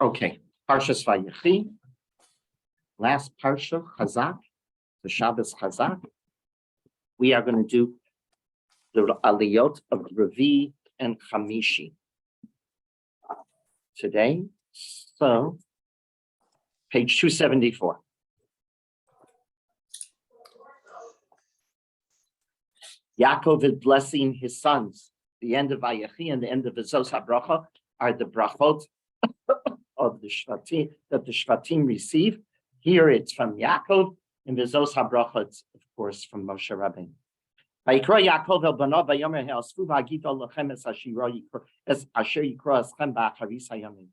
Okay, Parshas Vayechi, last Parsha, Chazak, the Shabbos Chazak. We are going to do the Aliyot of Revi and Chamishi today. So, page 274. Yaakov is blessing his sons. The end of Vayechi and the end of V'zos HaBracha are the brachot of the Shvatim that the Shvatim receive. Here it's from Yaakov, and V'zos HaBracha it's of course from Moshe Rabbeinu. Vayikra Yaakov el banav vayomer ha'asfu v'agita lachem es asher yikra eschem ba'acharis hayamim.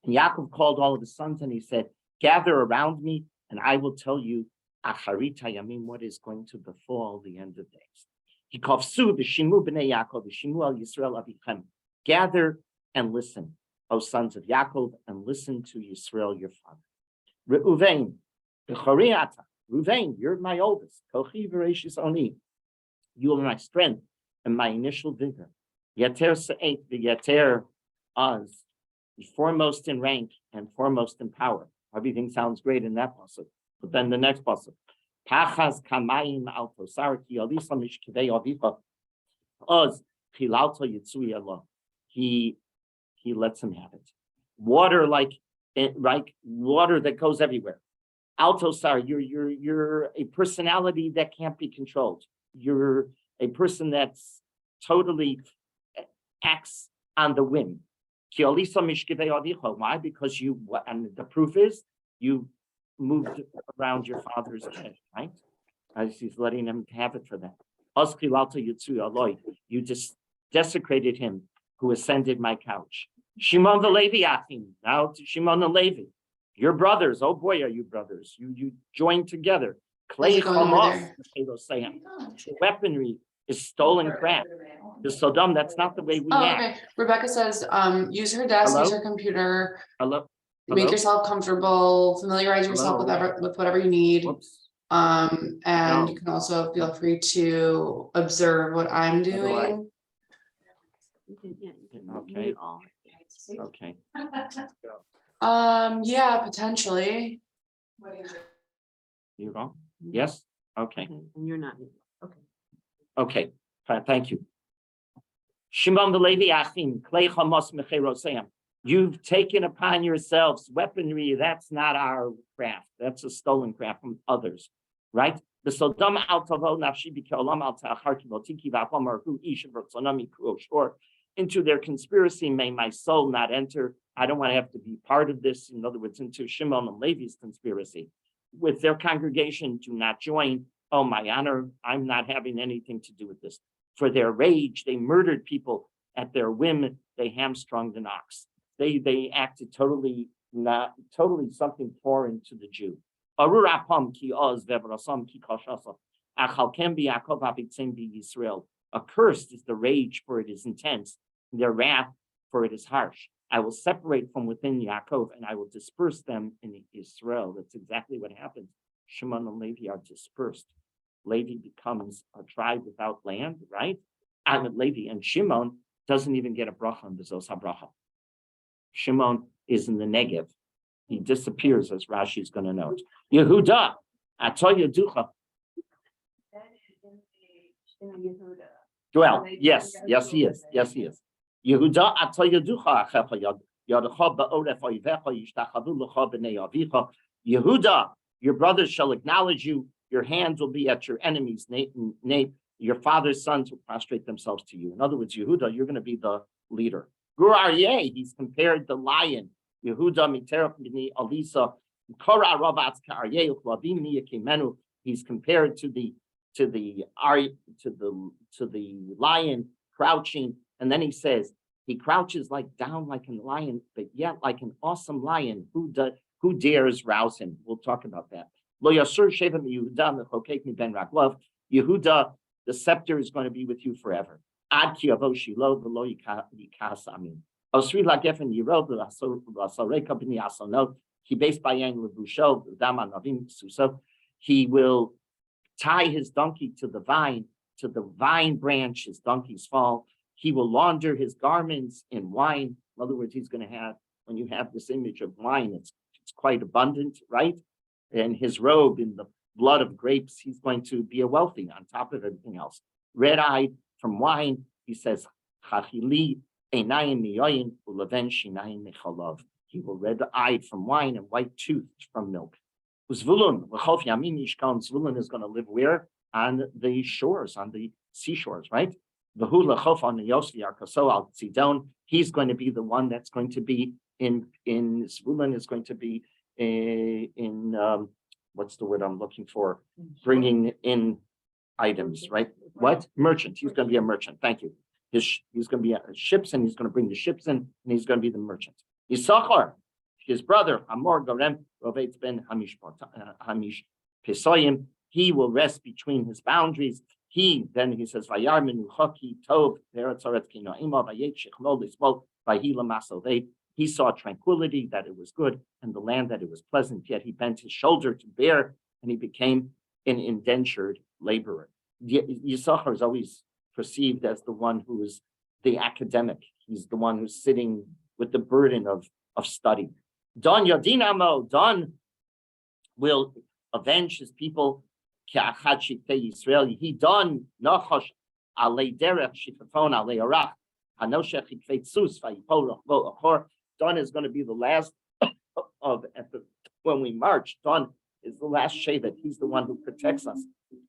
And Yaakov called all of his sons and he said, "Gather around me, and I will tell you acharit hayamim, what is going to befall the end of days." He kavsu v'shimu b'nei Yaakov v'shimu al Yisrael avichem. Gather and listen, O sons of Yaakov, and listen to Yisrael your father. Reuven, b'chori ata. Reuven, you're my oldest. Kochi v'reishis oni. You are my strength and my initial vigor. Yater se'et v'yater az. Foremost in rank and foremost in power. Everything sounds great in that passage. But then the next passage. Pachas kamayim al tosar ki alisa mishkevei avicha oz chilalto yitzui Allah. He lets him have it. Water like water that goes everywhere. Altosar, you're a personality that can't be controlled. You're a person that's totally acts on the whim. Ki alisa mishkevei avicha. Why? Because you, and the proof is you moved around your father's head, right? As he's letting him have it for that. You just desecrated him who ascended my couch. Shimon the Levi Achim. Now to Shimon the Levi. Your brothers, oh boy, are you brothers. You joined together. Clay Hamas, weaponry is stolen crap. The Sodom, that's not the way we act. Okay. Rebecca says, use her desk, use her computer. Hello? Make yourself comfortable, familiarize yourself with whatever you need. And you can also feel free to observe what I'm doing. Okay. Okay. Yeah, potentially. You go? Yes? Okay. And you're not. Okay. Thank you. Shimon the Levi Achim, Klei Chamos Mecheroseim. You've taken upon yourselves weaponry. That's not our craft. That's a stolen craft from others, right? The Sodom al Tavo Nafshi B'Keolam al Ta'achar Kivotiki V'Apamar Hu Ish V'Rtzonami Kuoshor. Into their conspiracy may my soul not enter. I don't want to have to be part of this. In other words, into Shimon and Levi's conspiracy. With their congregation, do not join. Oh, my honor, I'm not having anything to do with this. For their rage, they murdered people. At their whim, they hamstrung the ox. They acted totally something foreign to the Jew. Accursed is the rage, for it is intense, their wrath, for it is harsh. I will separate from within Yaakov, and I will disperse them in Israel. That's exactly what happens. Shimon and Levi are dispersed. Levi becomes a tribe without land, right? And Levi and Shimon doesn't even get a bracha on V'zos HaBracha. Shimon is in the Negev. He disappears, as Rashi is going to note. Yehuda, Atoy Yeducha. Well, yes, he is. Yehuda, Atoy Yeducha, Yadacha Ba'oref Oivecha, Yishtachavu L'cha B'nei Avicha. Yehuda, your brothers shall acknowledge you. Your hands will be at your enemies' nape. Your father's sons will prostrate themselves to you. In other words, Yehuda, you're going to be the leader. Gur Aryeh, he's compared the lion. Yehuda Miterach B'nei Alisa. Korah Rabatz Ka'aryeh Uchlavim Niyakimenu. He's compared to the lion crouching, and then he says he crouches down like a lion, but yet like an awesome lion. Who dares rouse him? We'll talk about that. Lo Yasur Sheva Yehuda Mechokek Mi Ben Raglov. Yehuda, the scepter is going to be with you forever. Ad ki avo Shilo v'lo yikas amin. Osri lagefen yirov v'asoreka b'ni asonot. He based by yang levusho v'dam anavim suso. He will tie his donkey to the vine branch. His donkeys fall. He will launder his garments in wine. In other words, he's going to have when you have this image of wine, it's quite abundant, right? And his robe in the blood of grapes, he's going to be a wealthy on top of everything else. Red-eyed from wine, he says, Chachili einayim miyoyin uleven shinayim mechalav. He will red-eyed from wine and white-toothed from milk. Zvulun, l'chof yamin yishkon, Zvulun is going to live where? On the shores, on the seashores, right? V'hu l'chof on Yosvi Arkaso al Tzidon. He's going to be the one that's going to be in Zvulun is going to be in what's the word I'm looking for? Bringing in items, right? What? Merchant. He's going to be a merchant. Thank you. He's going to be ships, and he's going to bring the ships in, and he's going to be the merchant. Yisachar, his brother, Amor Garem Rovetz ben Hamish Pesoyim, he will rest between his boundaries. He says, Vayar Menuchaki Tov Veretzaret Kinoima Vayechi Chmol Lisbol Vahila Masoveit. He saw tranquility, that it was good, and the land that it was pleasant, yet he bent his shoulder to bear, and he became an indentured laborer. Yisachar is always perceived as the one who is the academic. He's the one who's sitting with the burden of study. Don Yodinamo, Don will avenge his people. He done Nachosh alei derech shifafon alei arach hanoshech ikveitzus vayipol achor. Don is going to be the last of when we march. Don is the last shevet. He's the one who protects us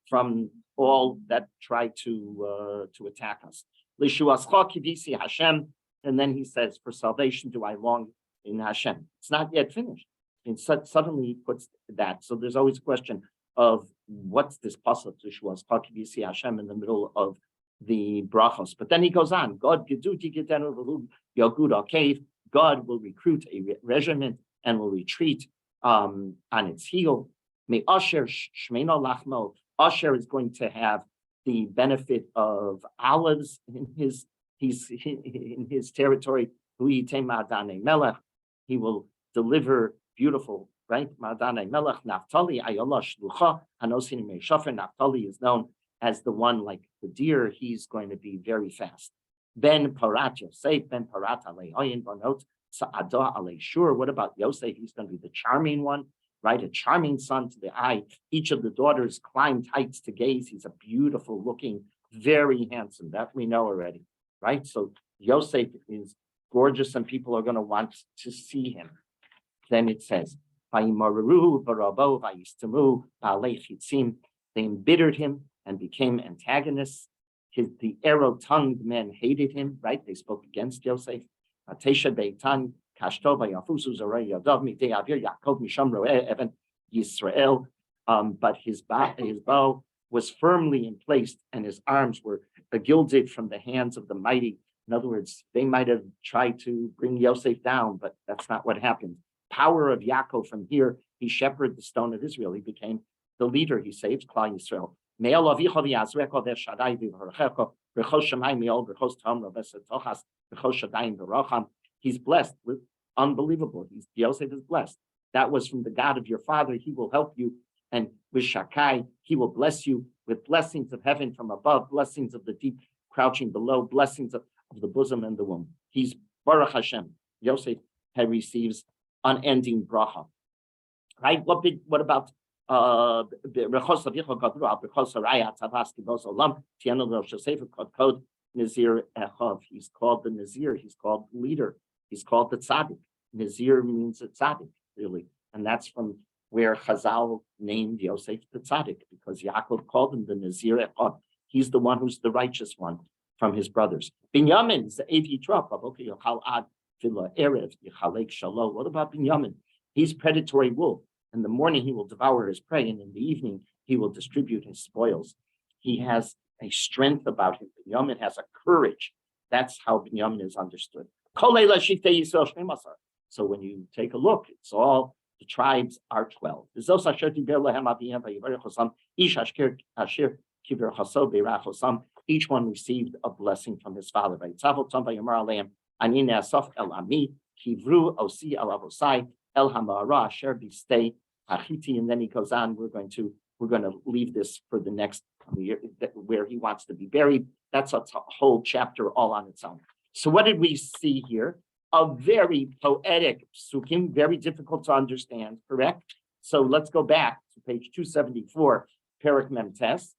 from all that try to attack us. Lishuascha kivisi Hashem, and then he says, "For salvation do I long in Hashem." It's not yet finished. And suddenly he puts that. So there's always a question of what's this pasuk Lishuascha kivisi Hashem in the middle of the brachos. But then he goes on. God God will recruit a regiment and will retreat on its heel. May Asher Shmeino Lachmo. Asher is going to have the benefit of olives in his territory. He will deliver beautiful, right? Madane Melech Naphtali Ayola Shlucha Hanosin Meishafer. Naphtali is known as the one like the deer. He's going to be very fast. Ben Parat Yosef, Ben Parat Alei Oyin Bonot, Sa'adah Alei Shur. What about Yosef? He's going to be the charming one, right? A charming son to the eye. Each of the daughters climbed heights to gaze. He's a beautiful looking, very handsome. That we know already, right? So Yosef is gorgeous and people are going to want to see him. Then it says, they embittered him and became antagonists. The arrow-tongued men hated him, right? They spoke against Yosef. But his bow was firmly in place, and his arms were gilded from the hands of the mighty. In other words, they might have tried to bring Yosef down, but that's not what happened. Power of Yaakov from here, he shepherded the stone of Israel. He became the leader. He saved Klal Yisrael. He's blessed with unbelievable. Yosef is blessed. That was from the God of your father. He will help you. And with Shakai, he will bless you with blessings of heaven from above, blessings of the deep crouching below, blessings of the bosom and the womb. He's Baruch Hashem. Yosef receives unending bracha. Right? What about Nazir Echov? He's called the Nazir, he's called the leader, he's called the tzaddik. Nazir means a tzaddik, really. And that's from where Chazal named Yosef the tzaddik, because Yaakov called him the Nazir Echov. He's the one who's the righteous one from his brothers. Binyamin is the Ev Yitrach. What about Binyamin? He's predatory wolf. In the morning, he will devour his prey, and in the evening, he will distribute his spoils. He has a strength about him. Binyamin has a courage. That's how Binyamin is understood. So when you take a look, it's all, the tribes are 12. Each one received a blessing from his father. El Hamara Asher Bistay Achiti, and then he goes on. We're going to leave this for the next year, where he wants to be buried. That's a whole chapter all on its own. So what did we see here? a very poetic psukim, very difficult to understand, correct? So let's go back to page 274, Perek Memtes.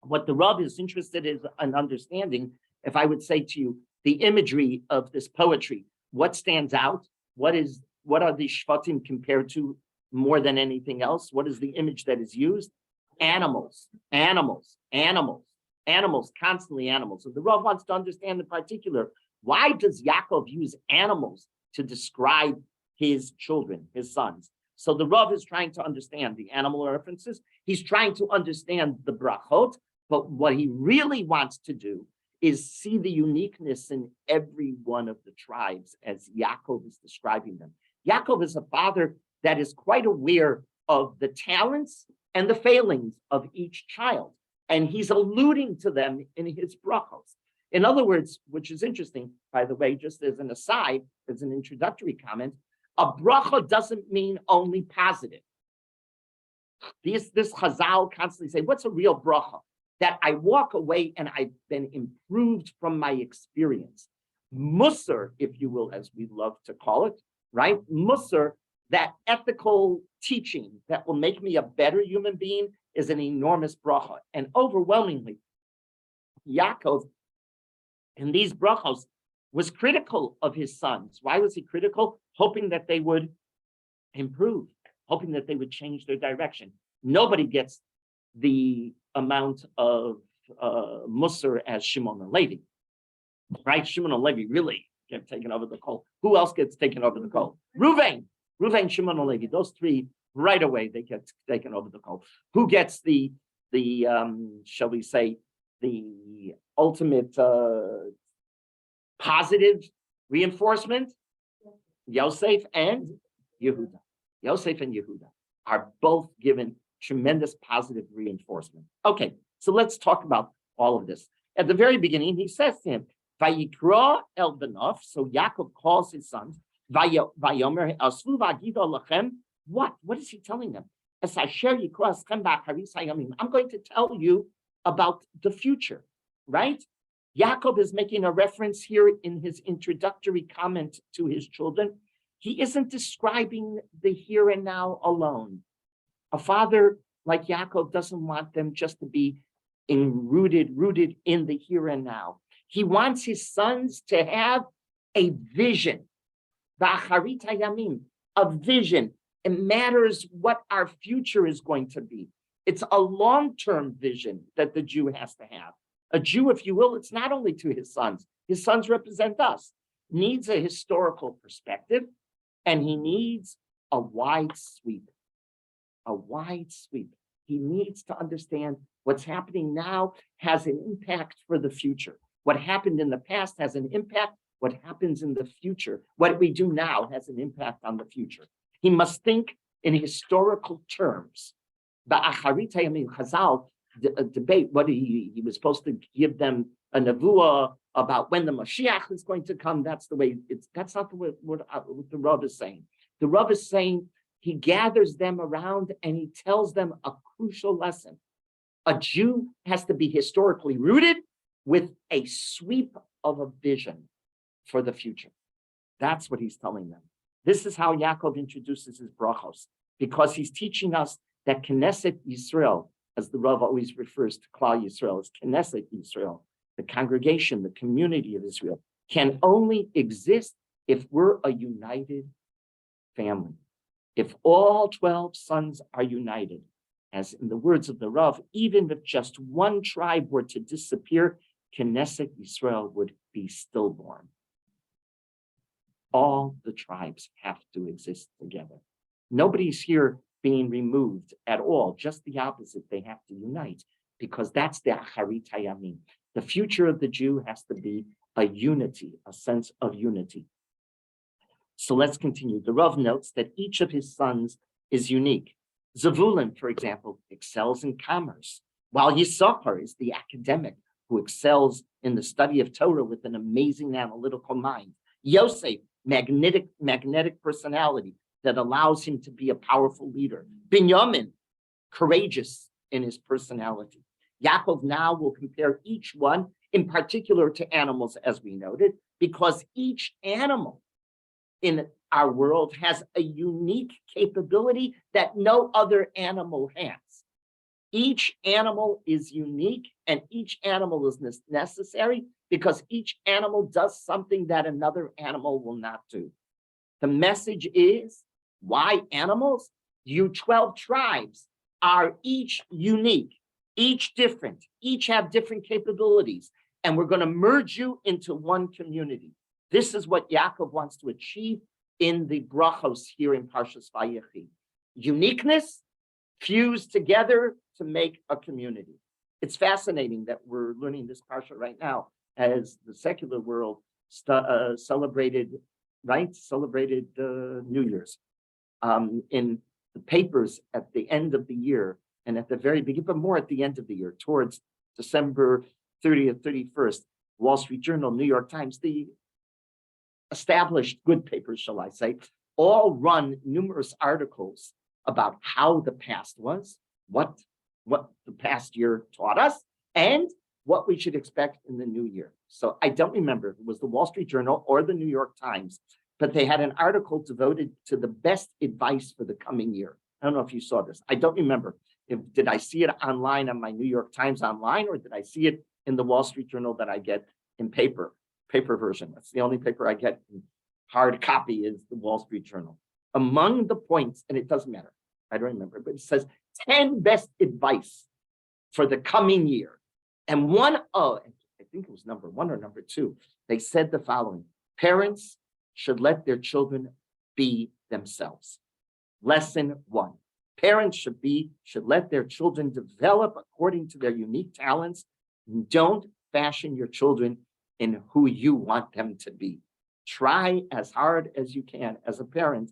What the Rav is interested in understanding, if I would say to you, the imagery of this poetry, what stands out? What are the shvatim compared to more than anything else? What is the image that is used? Animals, animals, animals, animals, constantly animals. So the Rav wants to understand in particular, why does Yaakov use animals to describe his children, his sons? So the Rav is trying to understand the animal references. He's trying to understand the brachot, but what he really wants to do is see the uniqueness in every one of the tribes as Yaakov is describing them. Yaakov is a father that is quite aware of the talents and the failings of each child, and he's alluding to them in his brachos. In other words, which is interesting, by the way, just as an aside, as an introductory comment, a bracha doesn't mean only positive. This Chazal constantly say, what's a real bracha? That I walk away and I've been improved from my experience. Musar, if you will, as we love to call it, right? Musar, that ethical teaching that will make me a better human being, is an enormous bracha. And overwhelmingly, Yaakov, in these brachos, was critical of his sons. Why was he critical? Hoping that they would improve, hoping that they would change their direction. Nobody gets the amount of Musar as Shimon and Levi, right? Shimon and Levi really get taken over the coal. Who else gets taken over the coal? Reuven, Shimon and Levi. Those three right away they get taken over the coal. Who gets the shall we say, the ultimate positive reinforcement? Yosef and Yehuda. Yosef and Yehuda are both given tremendous positive reinforcement. Okay, so let's talk about all of this. At the very beginning, he says to him, Vayikra el benov, so Yaakov calls his sons, Vayomer asvu vagido lachem. What is he telling them? As asher yikra eschem ba'acharis hayamim. I'm going to tell you about the future, right? Yaakov is making a reference here in his introductory comment to his children. He isn't describing the here and now alone. A father like Yaakov doesn't want them just to be rooted in the here and now. He wants his sons to have a vision, a vision. It matters what our future is going to be. It's a long-term vision that the Jew has to have. A Jew, if you will, it's not only to his sons represent us, needs a historical perspective, and he needs a wide sweep. A wide sweep. He needs to understand what's happening now has an impact for the future. What happened in the past has an impact. What happens in the future, what we do now has an impact on the future. He must think in historical terms. The Acharit Hayamim Chazal debate what he was supposed to give them a nevuah about when the Mashiach is going to come. That's the way that's not the way what the Rav is saying. The Rav is saying he gathers them around and he tells them a crucial lesson. A Jew has to be historically rooted with a sweep of a vision for the future. That's what he's telling them. This is how Yaakov introduces his brachos, because he's teaching us that Knesset Yisrael, as the Rav always refers to Klal Yisrael, as Knesset Yisrael, the congregation, the community of Israel, can only exist if we're a united family. If all 12 sons are united, as in the words of the Rav, even if just one tribe were to disappear, Knesset Yisrael would be stillborn. All the tribes have to exist together. Nobody's here being removed at all, just the opposite. They have to unite, because that's the Acharit Hayamim. The future of the Jew has to be a unity, a sense of unity. So let's continue. The Rav notes that each of his sons is unique. Zevulun, for example, excels in commerce, while Yisachar is the academic who excels in the study of Torah with an amazing analytical mind. Yosef, magnetic personality that allows him to be a powerful leader. Binyamin, courageous in his personality. Yaakov now will compare each one, in particular to animals, as we noted, because each animal in our world has a unique capability that no other animal has. Each animal is unique and each animal is necessary because each animal does something that another animal will not do. The message is why animals? You 12 tribes are each unique, each different, each have different capabilities, and we're going to merge you into one community. This is what Yaakov wants to achieve in the brachos here in Parshas Vayechi. Uniqueness fused together to make a community. It's fascinating that we're learning this parsha right now as the secular world celebrated New Year's. In the papers at the end of the year and at the very beginning, but more at the end of the year, towards December 30th, 31st, Wall Street Journal, New York Times, the established good papers, shall I say, all run numerous articles about how the past was, what the past year taught us, and what we should expect in the new year. So I don't remember if it was the Wall Street Journal or the New York Times, but they had an article devoted to the best advice for the coming year. I don't know if you saw this. I don't remember. Did I see it online on my New York Times online, or did I see it in the Wall Street Journal that I get in paper version? That's the only paper I get in hard copy is the Wall Street Journal. Among the points, and it doesn't matter, I don't remember, but it says 10 best advice for the coming year. And I think it was number 1 or number 2, they said the following: parents should let their children be themselves. Lesson 1, parents should let their children develop according to their unique talents. Don't fashion your children in who you want them to be. Try as hard as you can as a parent,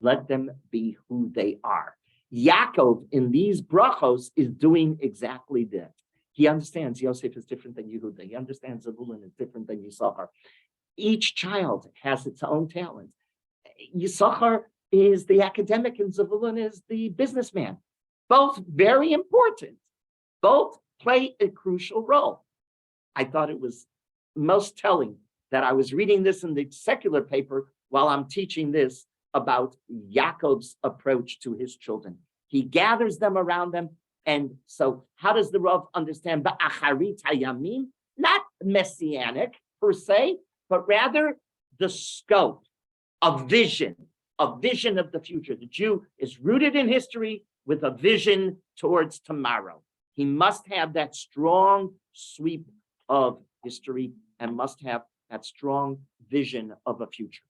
let them be who they are. Yaakov in these brachos is doing exactly that. He understands Yosef is different than Yehuda. He understands Zebulun is different than Yisachar. Each child has its own talent. Yisachar is the academic and Zebulun is the businessman. Both very important. Both play a crucial role. I thought it was most telling that I was reading this in the secular paper while I'm teaching this about Yaakov's approach to his children. He gathers them around them. And so how does the Rav understand Ba'acharit Hayamim? Not messianic per se, but rather the scope, a vision of the future. The Jew is rooted in history with a vision towards tomorrow. He must have that strong sweep of history and must have that strong vision of a future.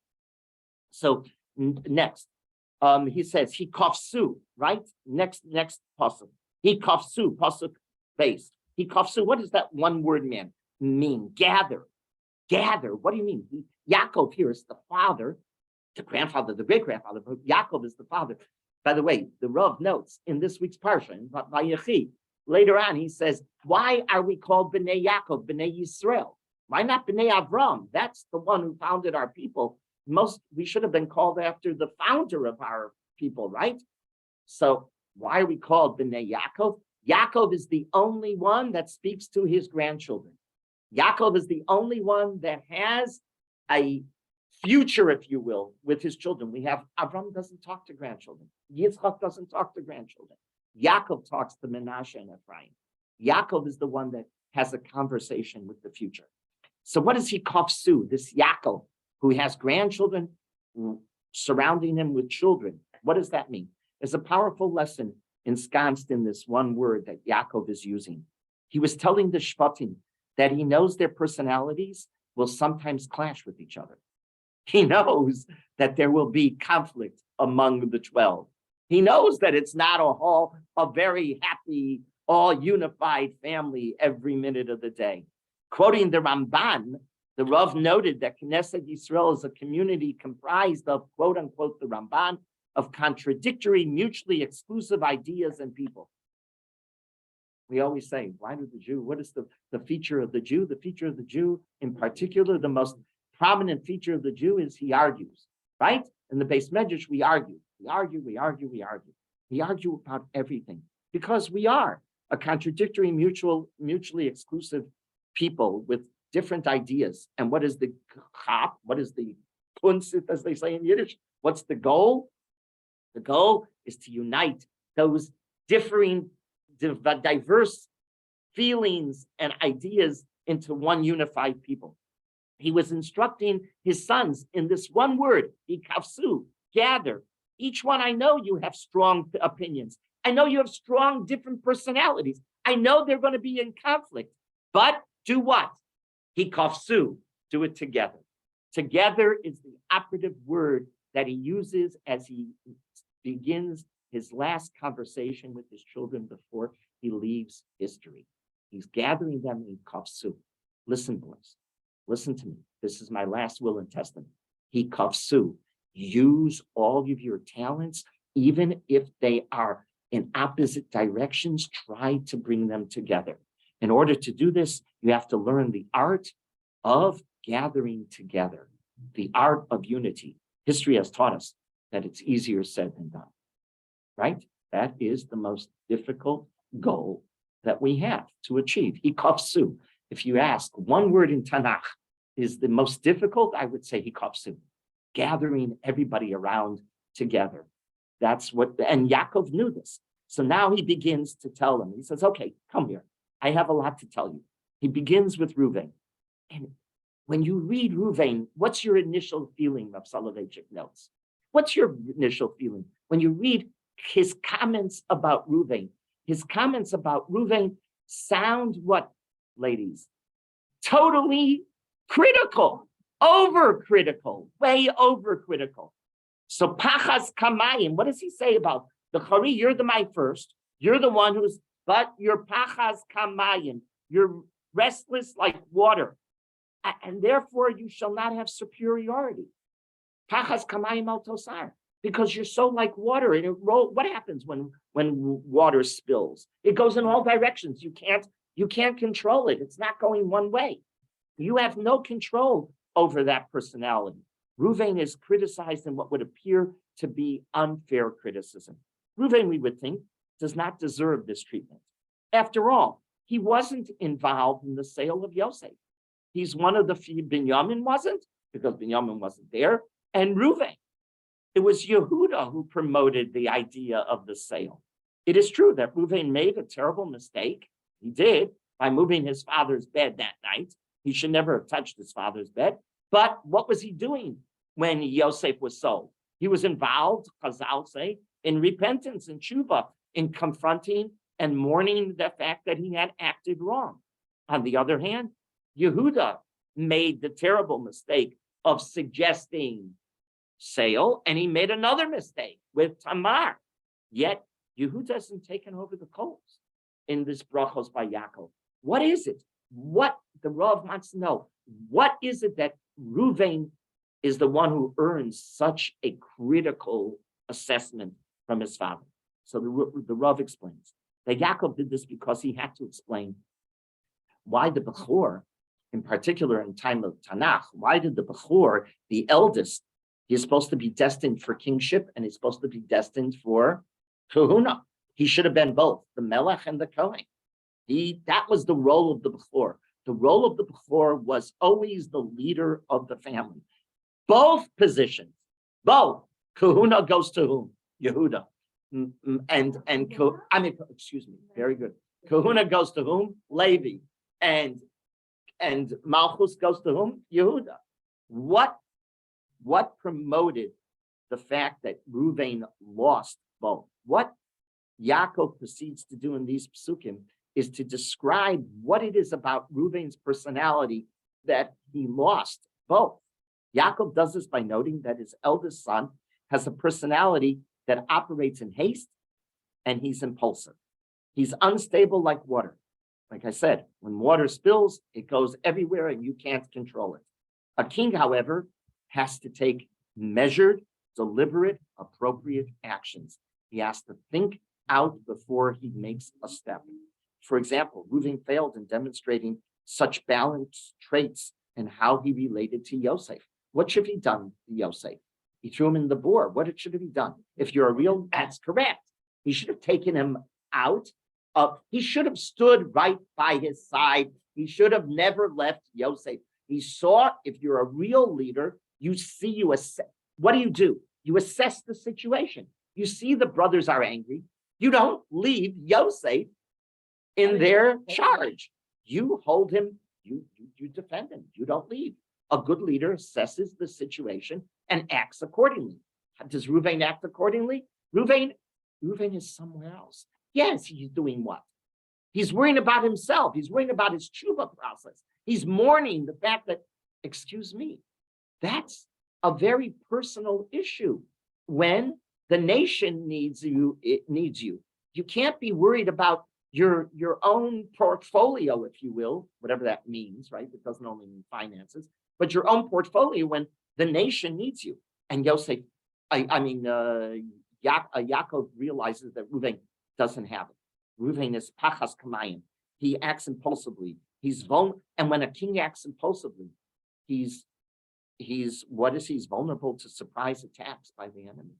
So next, he says, he kafsu, right? Next pasuk. He kafsu, pasuk base. He kafsu, what does that one word mean? Gather. What do you mean? Yaakov here is the father, the grandfather, the great-grandfather, but Yaakov is the father. By the way, the Rav notes in this week's parsha, in Vayechi, later on, he says, why are we called Bnei Yaakov, Bnei Yisrael? Why not Bnei Avram? That's the one who founded our people. We should have been called after the founder of our people, right? So why are we called Bnei Yaakov? Yaakov is the only one that speaks to his grandchildren. Yaakov is the only one that has a future, if you will, with his children. We have Avram doesn't talk to grandchildren. Yitzchak doesn't talk to grandchildren. Yaakov talks to Menashe and Ephraim. Yaakov is the one that has a conversation with the future. So what does he kafsu, this Yaakov, who has grandchildren surrounding him with children? What does that mean? There's a powerful lesson ensconced in this one word that Yaakov is using. He was telling the Shvatim that he knows their personalities will sometimes clash with each other. He knows that there will be conflict among the 12. He knows that it's not a very happy, all unified family every minute of the day. Quoting the Ramban, the Rav noted that Knesset Yisrael is a community comprised of, quote unquote, the Ramban, of contradictory, mutually exclusive ideas and people. We always say, why do the Jew, what is the feature of the Jew? The feature of the Jew, in particular, the most prominent feature of the Jew is he argues, right? In the Beis Medrash, we argue. We argue about everything because we are. a contradictory, mutually exclusive people with different ideas. And what is the chap? What is the kunst, as they say in Yiddish? What's the goal? The goal is to unite those differing, diverse feelings and ideas into one unified people. He was instructing his sons in this one word, ikavsu, gather. Each one, I know you have strong opinions. I know you have strong, different personalities. I know they're going to be in conflict, but do what? Hikavsu, do it together. Together is the operative word that he uses as he begins his last conversation with his children before he leaves history. He's gathering them in kafsu. Listen, boys, listen to me. This is my last will and testament. He kafsu. Use all of your talents, even if they are in opposite directions. Try to bring them together. In order to do this, you have to learn the art of gathering together, the art of unity. History has taught us that it's easier said than done, right? That is the most difficult goal that we have to achieve. Hikafsu. If you ask, one word in Tanakh is the most difficult, I would say hikafsu, gathering everybody around together. That's what, and Yaakov knew this. So now he begins to tell them, he says, okay, come here. I have a lot to tell you. He begins with Reuven. And when you read Reuven, what's your initial feeling? Of Soloveitchik notes. What's your initial feeling? When you read his comments about Reuven, his comments about Reuven sound what, ladies? Totally critical, overcritical, way overcritical. So Pachas Kamayim, what does he say about the Chari? You're the my first. You're the one who's, but you're Pachas Kamayim. You're restless like water. And therefore you shall not have superiority. Pachas Kamayim al Tosar. Because you're so like water, and what happens when water spills? It goes in all directions. You can't control it. It's not going one way. You have no control over that personality. Reuven is criticized in what would appear to be unfair criticism. Reuven, we would think, does not deserve this treatment. After all, he wasn't involved in the sale of Yosef. He's one of the few. Binyamin wasn't, because Binyamin wasn't there, and Reuven. It was Yehuda who promoted the idea of the sale. It is true that Reuven made a terrible mistake. He did, by moving his father's bed that night. He should never have touched his father's bed. But what was he doing when Yosef was sold? He was involved, Chazal say, in repentance and tshuva, in confronting and mourning the fact that he had acted wrong. On the other hand, Yehuda made the terrible mistake of suggesting sale, and he made another mistake with Tamar. Yet Yehuda hasn't taken over the coals in this brachos by Yaakov. What is it? What the Rav wants to know? What is it that Reuven is the one who earns such a critical assessment from his father? So the Rav explains that Yaakov did this because he had to explain why the Bechor, in particular in time of Tanakh, why did the Bechor, the eldest, he's supposed to be destined for kingship and he's supposed to be destined for kahuna. He should have been both, the Melech and the Kohen. That was the role of the Bechor. The role of the Bechor was always the leader of the family. Both positions, both. Kahuna goes to whom? Yehuda. Excuse me, very good. Kahuna goes to whom? Levi. And Malchus goes to whom? Yehuda. What promoted the fact that Reuven lost both? What Yaakov proceeds to do in these psukim is to describe what it is about Reuven's personality that he lost both. Yaakov does this by noting that his eldest son has a personality that operates in haste and he's impulsive. He's unstable like water. Like I said, when water spills, it goes everywhere and you can't control it. A king, however, has to take measured, deliberate, appropriate actions. He has to think out before he makes a step. For example, Reuven failed in demonstrating such balanced traits in how he related to Yosef. What should he done to Yosef? He threw him in the bore. What should he done? If you're a real, that's correct. He should have taken him out He should have stood right by his side. He should have never left Yosef. He saw, if you're a real leader, you assess. What do? You assess the situation. You see the brothers are angry. You don't leave Yosef in their charge. You hold him, you defend him. You don't leave. A good leader assesses the situation and acts accordingly. Does Reuven act accordingly? Reuven is somewhere else. Yes, he's doing what? He's worrying about himself. He's worrying about his tshuva process. He's mourning the fact that, excuse me, that's a very personal issue. When the nation needs you, it needs you. You can't be worried about your own portfolio, if you will, whatever that means, right? It doesn't only mean finances, but your own portfolio when the nation needs you. And Yosef, Yaakov realizes that Reuven doesn't have it. Reuven is pachas kamayim. He acts impulsively. He's vulnerable, and when a king acts impulsively, he's what is he? He's vulnerable to surprise attacks by the enemy.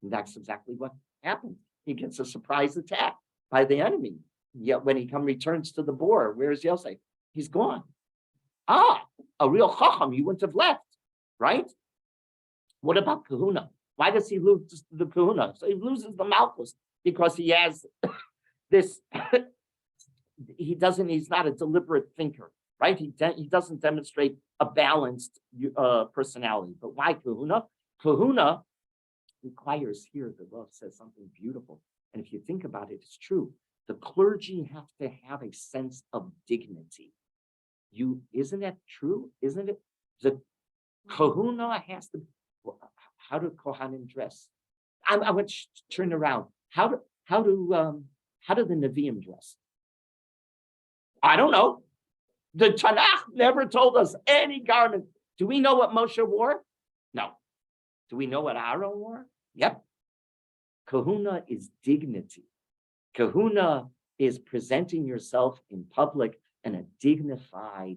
And that's exactly what happened. He gets a surprise attack by the enemy. Yet when he returns to the boar, where's Yosef? He's gone. A real chacham, you wouldn't have left, right? What about kahuna? Why does he lose the kahuna? So he loses the malchus because he has this. He's not a deliberate thinker, right? He doesn't demonstrate a balanced personality. But why kahuna? Kahuna requires, here the law says something beautiful. And if you think about it, it's true. The clergy have to have a sense of dignity. Isn't that true? Isn't it? The kahuna has to. How do kohanim dress? I want to turn around. How do the Nevi'im dress? I don't know. The Tanakh never told us any garment. Do we know what Moshe wore? No. Do we know what Aaron wore? Yep. Kahuna is dignity. Kahuna is presenting yourself in public in a dignified,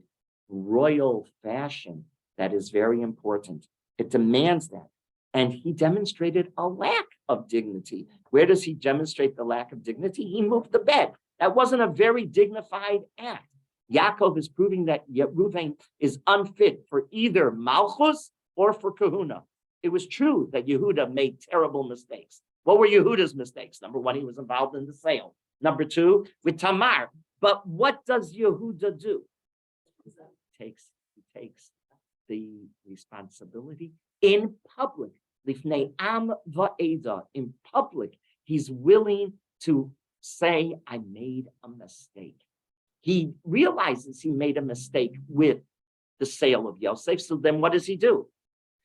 royal fashion. That is very important. It demands that. And he demonstrated a lack of dignity. Where does he demonstrate the lack of dignity? He moved the bed. That wasn't a very dignified act. Yaakov is proving that Reuven is unfit for either Malchus or for Kahuna. It was true that Yehuda made terrible mistakes. What were Yehuda's mistakes? Number one, he was involved in the sale. Number two, with Tamar. But what does Yehuda do? He takes the responsibility in public. Lifnei am va'eda. In public, he's willing to say, I made a mistake. He realizes he made a mistake with the sale of Yosef. So then what does he do?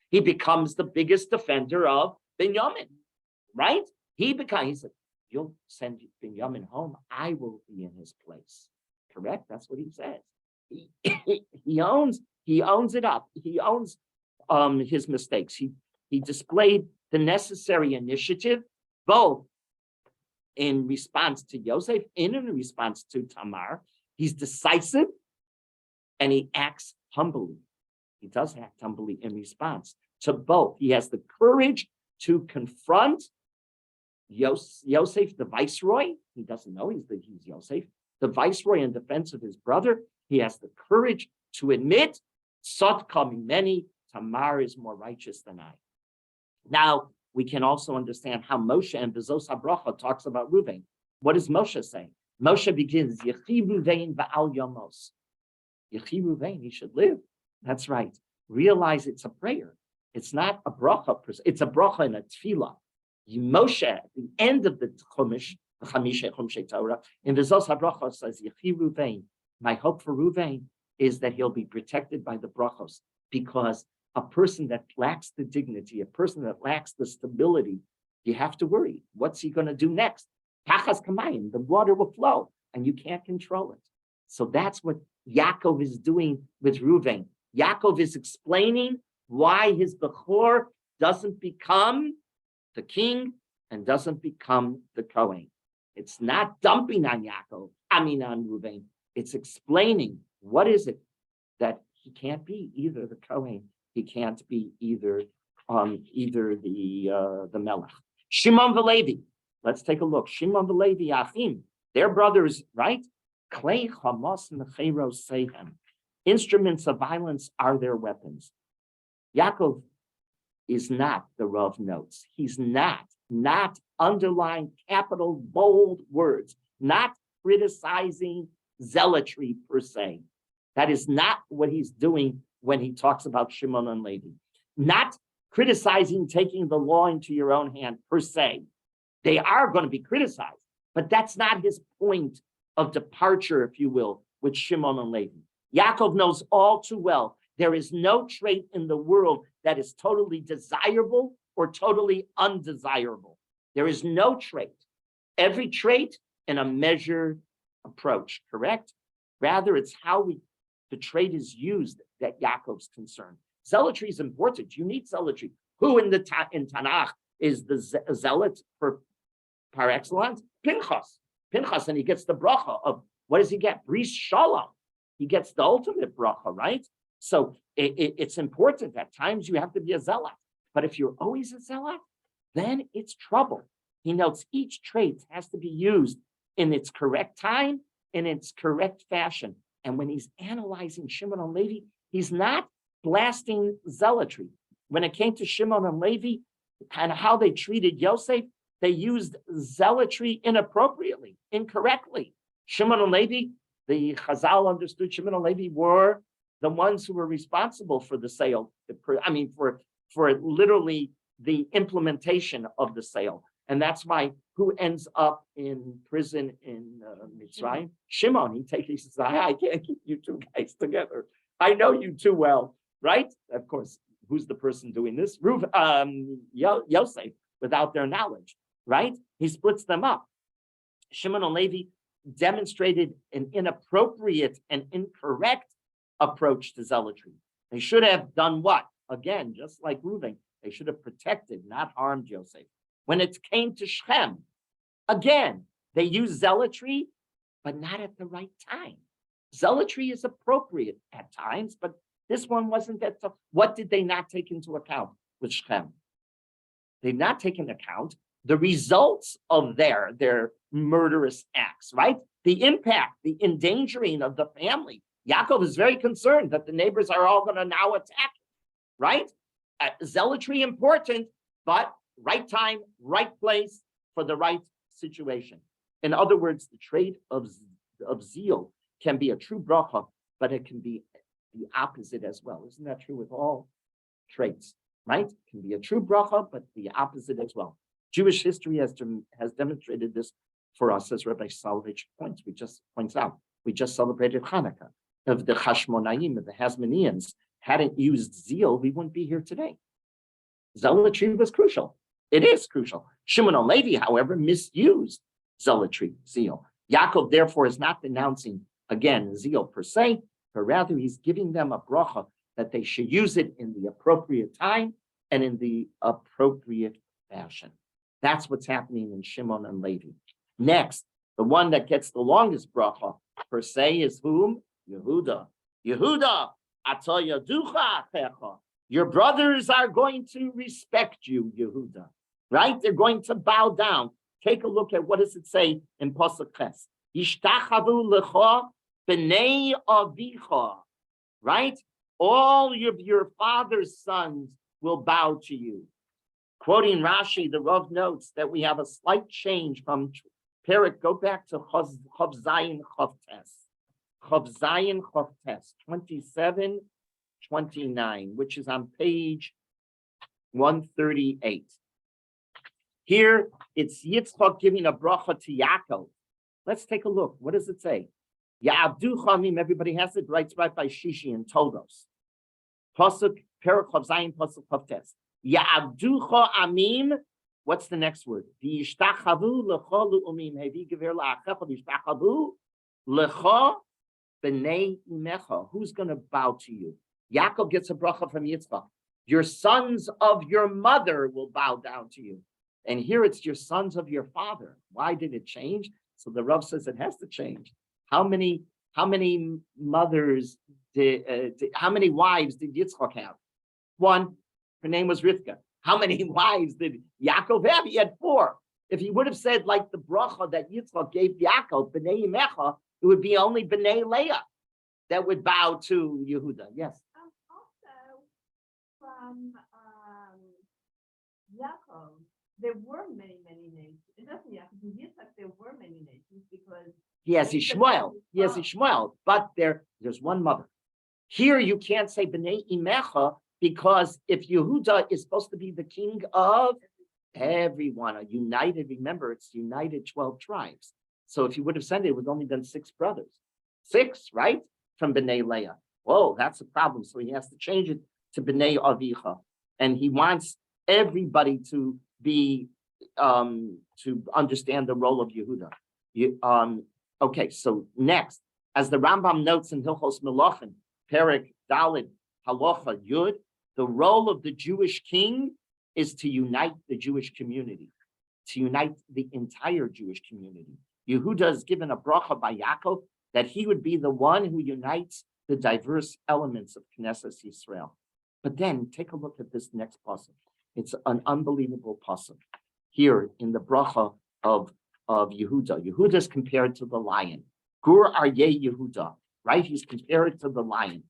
He becomes the biggest defender of Binyamin, right? He said, you'll send Binyamin home. I will be in his place. Correct? That's what he says. He owns it up. He owns his mistakes. He displayed the necessary initiative, both in response to Yosef and in response to Tamar. He's decisive and he acts humbly. He does act humbly in response to both. He has the courage to confront Yosef, the viceroy. He doesn't know he's Yosef, the viceroy in defense of his brother. He has the courage to admit, Sot many, Tamar is more righteous than I. Now, we can also understand how Moshe and Bezos HaBracha talks about Reuven. What does Moshe say? Moshe begins, Yechi Reuven va'al yomos. Yechi Reuven, he should live. That's right. Realize it's a prayer. It's not a bracha. It's a bracha and a tefillah. Moshe, at the end of the Chumash, the Chamisha Torah, in Bezos HaBracha says, Yechi Reuven. My hope for Reuven is that he'll be protected by the brachos, because a person that lacks the dignity, a person that lacks the stability, you have to worry. What's he going to do next? Pachas kamayim, the water will flow, and you can't control it. So that's what Yaakov is doing with Reuven. Yaakov is explaining why his Bechor doesn't become the king and doesn't become the Kohen. It's not dumping on on Reuven. It's explaining what is it that he can't be either the Kohen. He can't be either the Melech. Shimon v'Levi. Let's take a look. Shimon v'Levi Achim. Their brothers, right? Klei Hamas Mecheros Sehem. Instruments of violence are their weapons. Yaakov is not, the Rav notes. He's not underlying capital bold words, not criticizing zealotry per se. That is not what he's doing when he talks about Shimon and Levi. Not criticizing taking the law into your own hand per se. They are going to be criticized, but that's not his point of departure, if you will, with Shimon and Levi. Yaakov knows all too well there is no trait in the world that is totally desirable or totally undesirable. There is no trait. Every trait in a measured approach, correct? Rather, it's how the trait is used that Yaakov's concerned. Zealotry is important. You need zealotry. Who in Tanakh is the zealot par excellence? Pinchas. Pinchas, and he gets the bracha of, what does he get? Bris Shalom. He gets the ultimate bracha, right? So it's important. At times you have to be a zealot. But if you're always a zealot, then it's trouble. He notes each trait has to be used in its correct time, in its correct fashion. And when he's analyzing Shimon and Levi, he's not blasting zealotry. When it came to Shimon and Levi, kind of how they treated Yosef, they used zealotry inappropriately, incorrectly. Shimon and Levi, the Chazal understood Shimon and Levi were the ones who were responsible for the sale. For literally the implementation of the sale. And that's why who ends up in prison in Mitzrayim? Shimon. He says, I can't keep you two guys together. I know you too well, right? Of course, who's the person doing this? Yosef, without their knowledge, right? He splits them up. Shimon and Levi demonstrated an inappropriate and incorrect approach to zealotry. They should have done what? Again, just like Reuven, they should have protected, not harmed Yosef. When it came to Shechem, again, they used zealotry, but not at the right time. Zealotry is appropriate at times, but this one wasn't that. So what did they not take into account with Shechem? They've not taken into account the results of their murderous acts, right? The impact, the endangering of the family. Yaakov is very concerned that the neighbors are all going to now attack, right? Zealotry important, but right time, right place for the right situation. In other words, the trait of zeal can be a true bracha, but it can be the opposite as well. Isn't that true with all traits, right? It can be a true bracha, but the opposite as well. Jewish history has demonstrated this for us, as Rabbi Salovich points out. We just celebrated Hanukkah. Of the Hashmonaim, of the Hasmoneans, hadn't used zeal, we wouldn't be here today. Zealotry was crucial. It is crucial. Shimon and Levi, however, misused zealotry, zeal. Yaakov, therefore, is not denouncing, again, zeal per se, but rather he's giving them a bracha that they should use it in the appropriate time and in the appropriate fashion. That's what's happening in Shimon and Levi. Next, the one that gets the longest bracha per se is whom? Yehuda. Yehuda, Atoyaducha Achecha. Your brothers are going to respect you, Yehuda. Right? They're going to bow down. Take a look at what does it say in Pasuk Ches. Yishtachavu lecha b'nei avicha. Right? All of your father's sons will bow to you. Quoting Rashi, the Rav notes that we have a slight change from Perik. Go back to Chav Zayin Chav Tes. Chav Zayin Chav Tes, 27-29, which is on page 138. Here, it's Yitzchak giving a bracha to Yaakov. Let's take a look. What does it say? Ya'avducha amim, everybody has it, right by Shishi and Toldos. Pasuk, Perik Chav Zayin, Pasuk Chav Tes. Ya'avducha amim, what's the next word? V'yishtachavu lecha lu'umim, hevi gever la'achecha, v'yishtachavu lecha b'nei imecha. Who's going to bow to you? Yaakov gets a bracha from Yitzchak. Your sons of your mother will bow down to you. And here it's your sons of your father. Why did it change? So the Rav says it has to change. How many mothers how many wives did Yitzchak have? One. Her name was Rivka. How many wives did Yaakov have? He had 4. If he would have said like the bracha that Yitzchak gave Yaakov, B'nai Yimecha, it would be only B'nai Leah that would bow to Yehuda. Yes. Also, from Yaakov, there were many nations. It doesn't Yaakov, in Yitzchak, there were many nations because He has Ishmael, but there's one mother. Here you can't say B'nai Imecha because if Yehuda is supposed to be the king of everyone, a united, remember it's united 12 tribes. So if you would have said it would only been 6 brothers. 6, right? From B'nai Leah. Whoa, that's a problem. So he has to change it to B'nai Avicha. And he wants everybody to be to understand the role of Yehuda. Okay, so next, as the Rambam notes in Hilchos Melachim, Perek Dalid Halacha Yud, the role of the Jewish king is to unite the Jewish community, to unite the entire Jewish community. Yehuda is given a bracha by Yaakov that he would be the one who unites the diverse elements of Knesset Yisrael. But then take a look at this next pasuk. It's an unbelievable pasuk. Here in the bracha of Yehuda. Yehuda is compared to the lion. Gur Aryeh Yehuda, right? He's compared to the lion.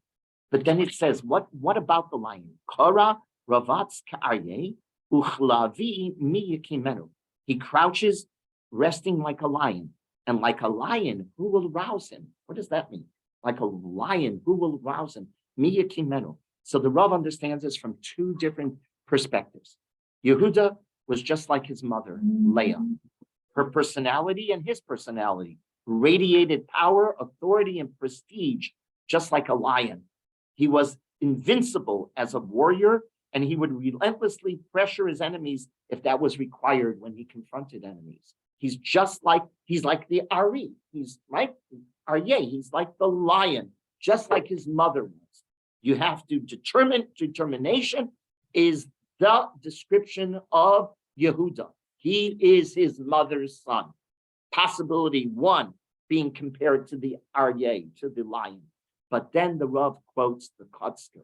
But then it says, what about the lion? Kara Ravatz Ka'aryeh Uchlavi Mi Yekimenu. He crouches, resting like a lion. And like a lion, who will rouse him? What does that mean? Like a lion, who will rouse him? Mi Yekimenu. So the Rav understands this from 2 different perspectives. Yehuda was just like his mother, Leah. Her personality and his personality radiated power, authority, and prestige, just like a lion. He was invincible as a warrior, and he would relentlessly pressure his enemies if that was required when he confronted enemies. He's like the Ari. He's like Aryeh. He's like the lion, just like his mother was. You have to determination is the description of Yehuda. He is his mother's son. Possibility 1 being compared to the Aryeh, to the lion. But then the Rav quotes the Kotzker.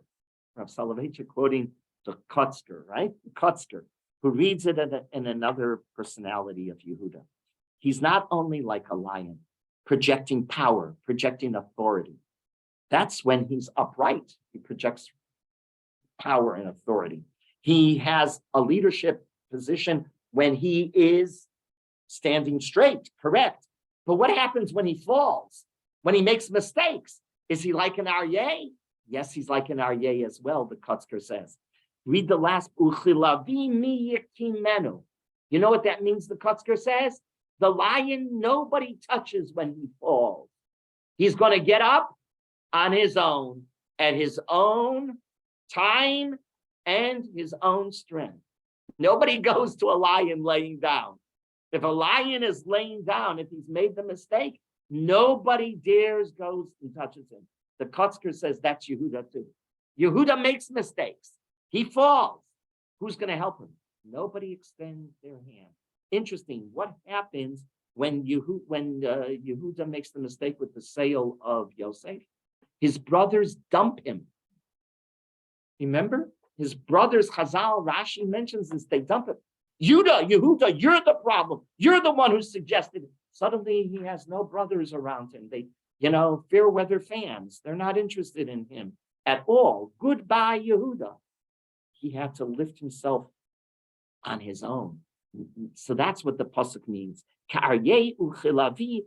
Rav Soloveitchik quoting the Kotzker, right? The Kotzker, who reads it in another personality of Yehuda. He's not only like a lion, projecting power, projecting authority. That's when he's upright. He projects power and authority. He has a leadership position when he is standing straight, correct. But what happens when he falls? When he makes mistakes? Is he like an Aryeh? Yes, he's like an Aryeh as well, the Kotzker says. Read the last, Uchilavi mi yekimenu. You know what that means, the Kotzker says? The lion, nobody touches when he falls. He's going to get up on his own, at his own time and his own strength. Nobody goes to a lion laying down. If a lion is laying down, if he's made the mistake, nobody dares goes and touches him. The Kotzker says that's Yehuda too. Yehuda makes mistakes. He falls. Who's going to help him? Nobody extends their hand. Interesting. What happens when Yehuda makes the mistake with the sale of Yosef? His brothers dump him. Remember? His brothers, Chazal, Rashi mentions this, they dump him. Yehuda, you're the problem. You're the one who suggested it. Suddenly he has no brothers around him. They, fair weather fans. They're not interested in him at all. Goodbye, Yehuda. He had to lift himself on his own. So that's what the pasuk means. Ka'aryeh uchilavi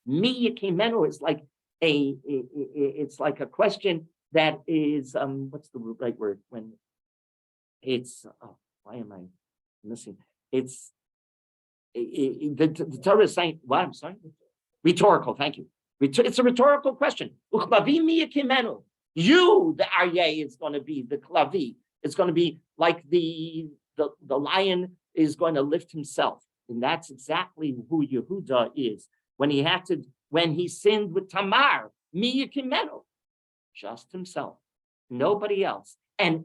mi yekimenu is like it's like a question that is what's the right word when it's why am I missing? It's the Torah is saying what? I'm sorry. Rhetorical. Thank you. It's a rhetorical question. Uchlavi mi yekimenu. You, the Aryeh, is going to be the klavi. It's going to be like the lion is going to lift himself. And that's exactly who Yehuda is. When he sinned with Tamar, mi yekimenu, just himself, nobody else. And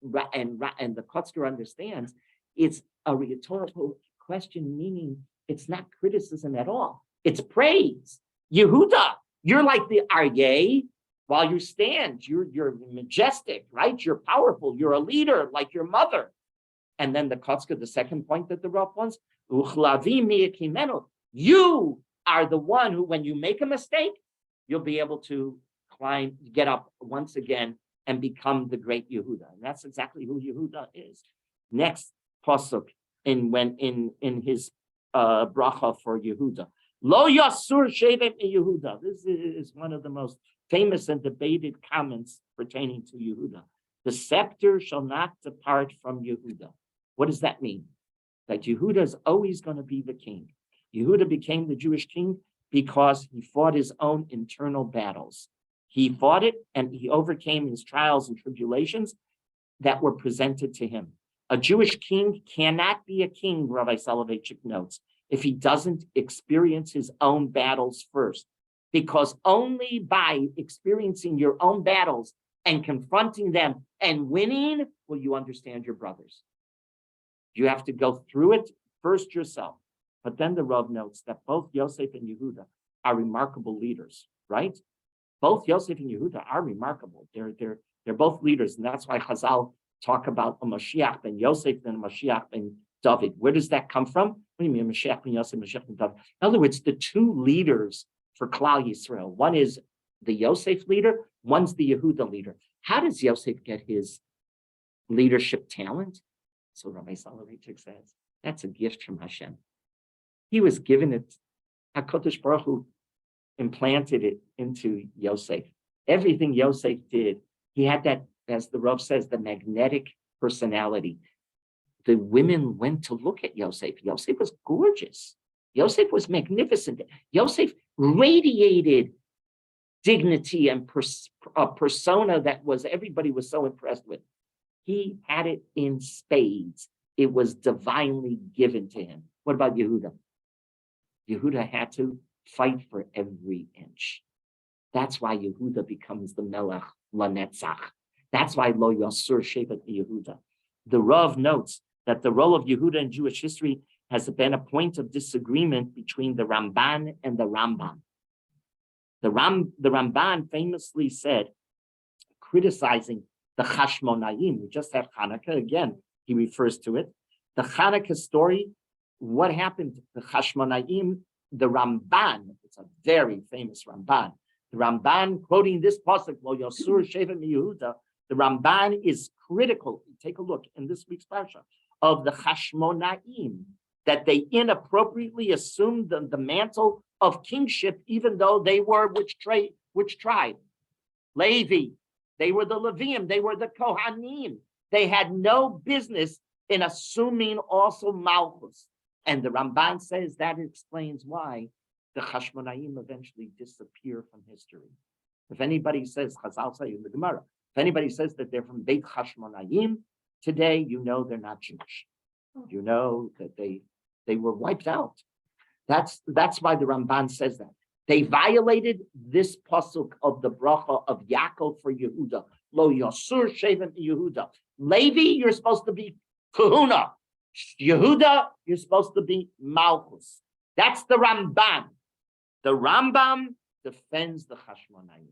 the Kotzker understands it's a rhetorical question, meaning it's not criticism at all. It's praise. Yehuda, you're like the Aryeh. While you stand, you're majestic, right? You're powerful. You're a leader like your mother. And then the Kotzker, the second point that the Rav wants, You are the one who, when you make a mistake, you'll be able to get up once again and become the great Yehuda. And that's exactly who Yehuda is. Next pasuk in his bracha for Yehuda. Lo yasur shevet Yehuda. This is one of the most famous and debated comments pertaining to Yehuda. The scepter shall not depart from Yehuda. What does that mean? That Yehuda is always going to be the king. Yehuda became the Jewish king because he fought his own internal battles. He fought it and he overcame his trials and tribulations that were presented to him. A Jewish king cannot be a king, Rabbi Soloveitchik notes, if he doesn't experience his own battles first. Because only by experiencing your own battles and confronting them and winning will you understand your brothers. You have to go through it first yourself. But then the Rav notes that both Yosef and Yehuda are remarkable leaders, right? Both Yosef and Yehuda are remarkable. They're both leaders, and that's why Chazal talk about a Mashiach ben Yosef and a Mashiach ben David. Where does that come from? What do you mean, Mashiach ben Yosef, Mashiach ben David? In other words, the two leaders for Klal Yisrael. One is the Yosef leader, one's the Yehuda leader. How does Yosef get his leadership talent? So Rabbi Soloveitchik says, that's a gift from Hashem. He was given it. HaKadosh Baruch Hu implanted it into Yosef. Everything Yosef did, he had that, as the Rav says, the magnetic personality. The women went to look at Yosef. Yosef was gorgeous. Yosef was magnificent. Yosef radiated dignity and a persona that everybody was so impressed with. He had it in spades. It was divinely given to him. What about Yehuda? Yehuda had to fight for every inch. That's why Yehuda becomes the Melech Lanetzach. That's why Lo Yasur Shevet Yehuda. The Rav notes that the role of Yehuda in Jewish history has been a point of disagreement between the Ramban and the Rambam. The Ramban famously said, criticizing the Chashmonaim, we just had Hanukkah, again, he refers to it. The Hanukkah story, what happened to the Chashmonaim, the Ramban, it's a very famous Ramban. The Ramban, quoting this pasuk, Lo Yasur Shevet Yehuda, the Ramban is critical, take a look in this week's parsha, of the Chashmonaim, that they inappropriately assumed the mantle of kingship, even though they were which tribe? Levi. They were the Leviim. They were the Kohanim. They had no business in assuming also Malchus. And the Ramban says that explains why the Chashmonaim eventually disappear from history. If anybody says, Chazal say in the Gemara, if anybody says that they're from Beit Chashmonaim today, you know they're not Jewish. You know that they were wiped out. That's why the Ramban says that. They violated this pasuk of the bracha of Yaakov for Yehuda. Lo Yasur Shevet Yehuda. Levi, you're supposed to be Kahuna. Yehuda, you're supposed to be Malchus. That's the Ramban. The Rambam defends the Chashmonaim.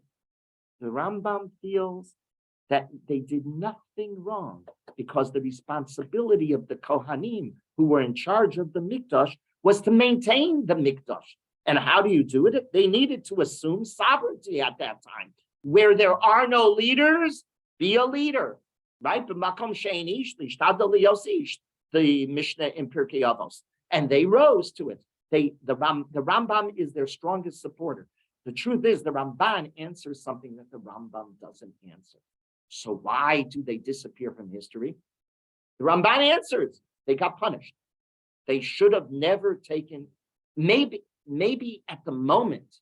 The Rambam feels that they did nothing wrong because the responsibility of the Kohanim who were in charge of the Mikdash was to maintain the Mikdash. And how do you do it? They needed to assume sovereignty at that time. Where there are no leaders, be a leader, right? The Mishnah in Pirkei Avos. And they rose to it. The Rambam is their strongest supporter. The truth is the Ramban answers something that the Rambam doesn't answer. So why do they disappear from history? The Ramban answers, they got punished. They should have never taken, maybe at the moment,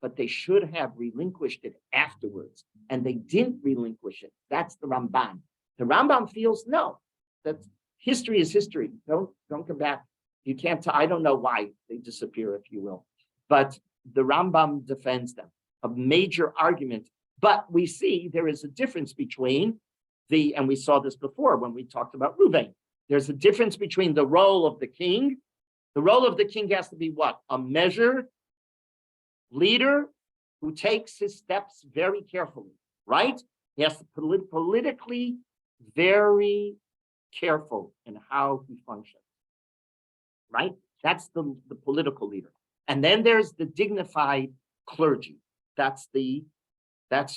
but they should have relinquished it afterwards. And they didn't relinquish it. That's the Ramban. The Rambam feels no, that history is history. Don't come back. You can't, I don't know why they disappear, if you will. But the Rambam defends them, a major argument. But we see there is a difference between and we saw this before when we talked about Reuven. There's a difference between the role of the king. The role of the king has to be what? A measured leader who takes his steps very carefully, right? He has to politically very careful in how he functions. right? That's the political leader. And then there's the dignified clergy. That's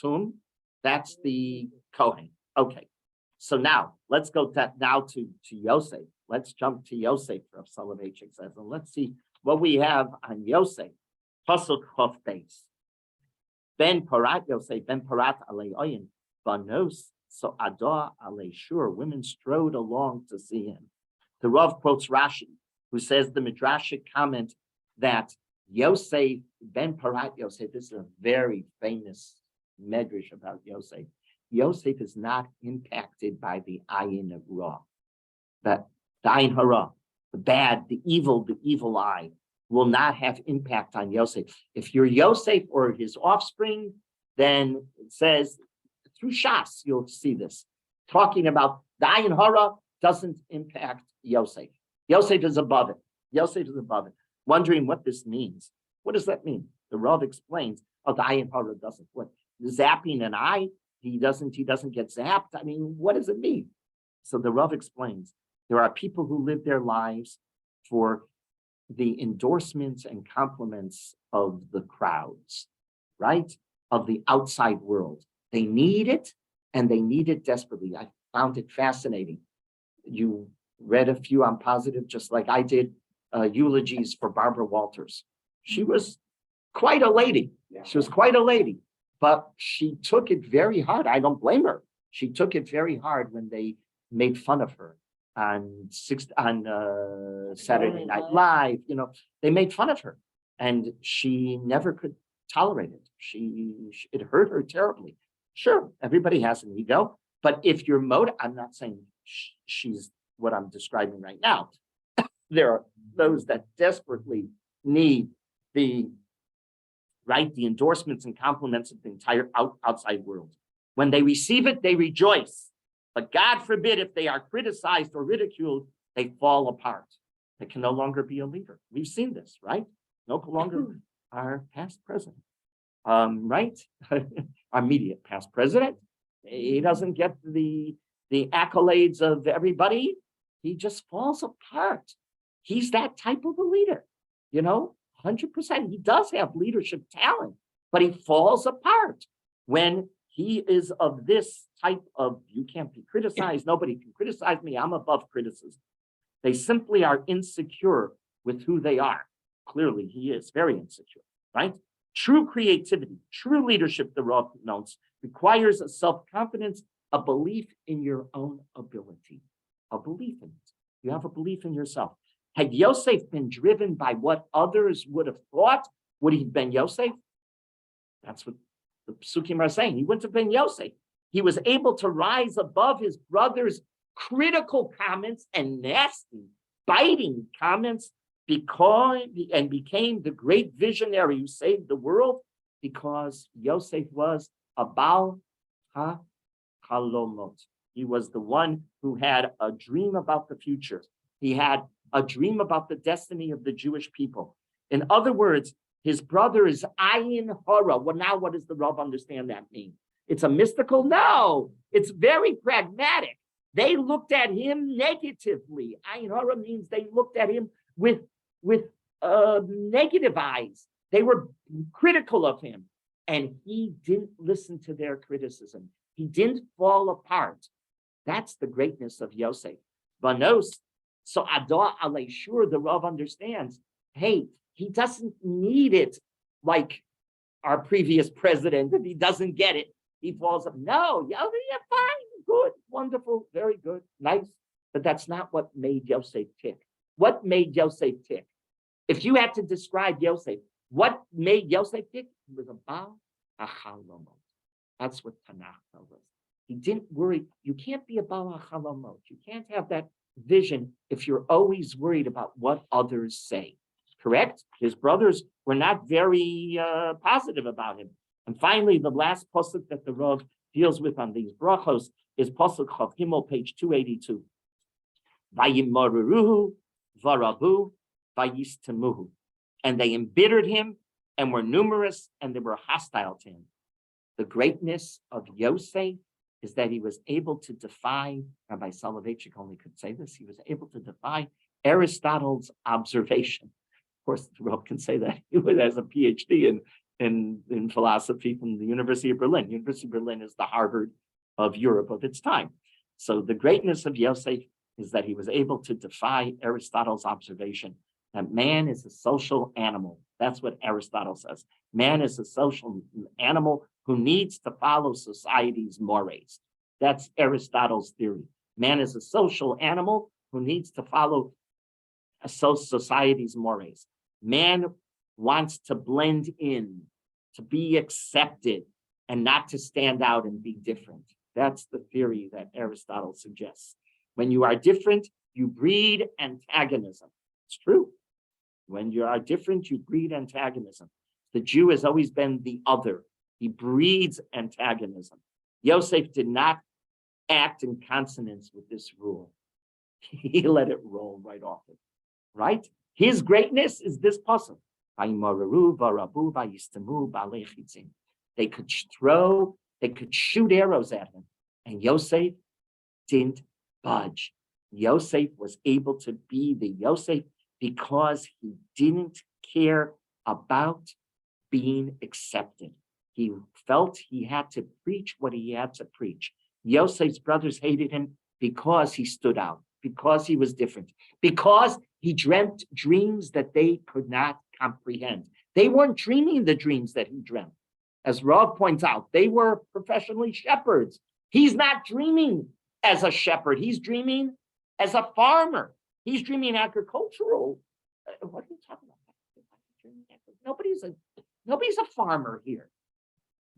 whom? That's the Kohen. Okay. So now let's go to Yosef. Let's jump to Yosef, Rav Soloveitchik says, and let's see what we have on Yosef. Pasuk Chof Beis. Ben Parat Yosef, Ben Parat Alei Oyin, Banos, so Adah Alei Shur. Women strode along to see him. The Rav quotes Rashi, who says the Midrashic comment that Yosef, Ben Parat Yosef, this is a very famous medrash about Yosef. Yosef is not impacted by the ayin of Ra. That the ayin hara, the bad, the evil eye will not have impact on Yosef. If you're Yosef or his offspring, then it says through Shas, you'll see this. Talking about the ayin hara doesn't impact Yosef. Yosef is above it. Yosef is above it. Wondering what this means. What does that mean? The Rav explains, the ayin hara doesn't. What? Zapping an eye, he doesn't get zapped. I mean, what does it mean? So the Rav explains, there are people who live their lives for the endorsements and compliments of the crowds, right? Of the outside world. They need it, and they need it desperately. I found it fascinating. You read a few, I'm positive, just like I did, eulogies for Barbara Walters. She was quite a lady. She was quite a lady, but she took it very hard. I don't blame her. She took it very hard when they made fun of her on Saturday Night Live. You know, they made fun of her, and she never could tolerate it. It hurt her terribly. Sure, everybody has an ego, but if you're I'm not saying she's what I'm describing right now. There are those that desperately need the endorsements and compliments of the entire outside world. When they receive it, they rejoice. But God forbid, if they are criticized or ridiculed, they fall apart. They can no longer be a leader. We've seen this, right? No longer our past president, right? Our immediate past president. He doesn't get the accolades of everybody. He just falls apart. He's that type of a leader, 100%. He does have leadership talent, but he falls apart when he is of this type of, you can't be criticized. Nobody can criticize me. I'm above criticism. They simply are insecure with who they are. Clearly, he is very insecure, right? True creativity, true leadership, the Rav notes, requires a self-confidence, a belief in your own ability, a belief in it. You have a belief in yourself. Had Yosef been driven by what others would have thought, would he have been Yosef? That's what the Psukim are saying. He wouldn't have been Yosef. He was able to rise above his brother's critical comments and nasty, biting comments and became the great visionary who saved the world because Yosef was a Baal HaChalomot. He was the one who had a dream about the future. He had a dream about the destiny of the Jewish people. In other words, his brother is ayin hara. Well, now what does the Rav understand that mean? It's a mystical? No, it's very pragmatic. They looked at him negatively. Ayin hara means they looked at him with negative eyes. They were critical of him, and he didn't listen to their criticism. He didn't fall apart. That's the greatness of Yosef. Vanos, so Adah Alei Shur, the Rav understands, hey, he doesn't need it like our previous president. If he doesn't get it, he falls up. No, yeah, fine, good, wonderful, very good, nice. But that's not what made Yosef tick. What made Yosef tick? If you had to describe Yosef, what made Yosef tick? He was a Baal HaChalomot. That's what Tanakh tells us. He didn't worry. You can't be a Baal HaChalomot. You can't have that vision if you're always worried about what others say. Correct? His brothers were not very positive about him. And finally, the last pasuk that the Rav deals with on these brachos is pasuk Chav Gimel, page 282. Vayimaruhu varabu vayistemuhu. And they embittered him and were numerous and they were hostile to him. The greatness of Yosef is that he was able to defy, Rabbi Soloveitchik only could say this, he was able to defy Aristotle's observation. Of course, Rob can say that he has a PhD in philosophy from the University of Berlin. University of Berlin is the Harvard of Europe of its time. So the greatness of Yosef is that he was able to defy Aristotle's observation that man is a social animal. That's what Aristotle says. Man is a social animal who needs to follow society's mores. That's Aristotle's theory. Man is a social animal who needs to follow society's mores. Man wants to blend in, to be accepted, and not to stand out and be different. That's the theory that Aristotle suggests. When you are different, you breed antagonism. It's true. When you are different, you breed antagonism. The Jew has always been the other. He breeds antagonism. Yosef did not act in consonance with this rule. He let it roll right off it, right? His greatness is this puzzle. They could throw, they could shoot arrows at him, and Yosef didn't budge. Yosef was able to be the Yosef because he didn't care about being accepted. He felt he had to preach what he had to preach. Yosef's brothers hated him because he stood out, because he was different, because he dreamt dreams that they could not comprehend. They weren't dreaming the dreams that he dreamt. As Rav points out, they were professionally shepherds. He's not dreaming as a shepherd. He's dreaming as a farmer. He's dreaming agricultural. What are you talking about? Nobody's a farmer here.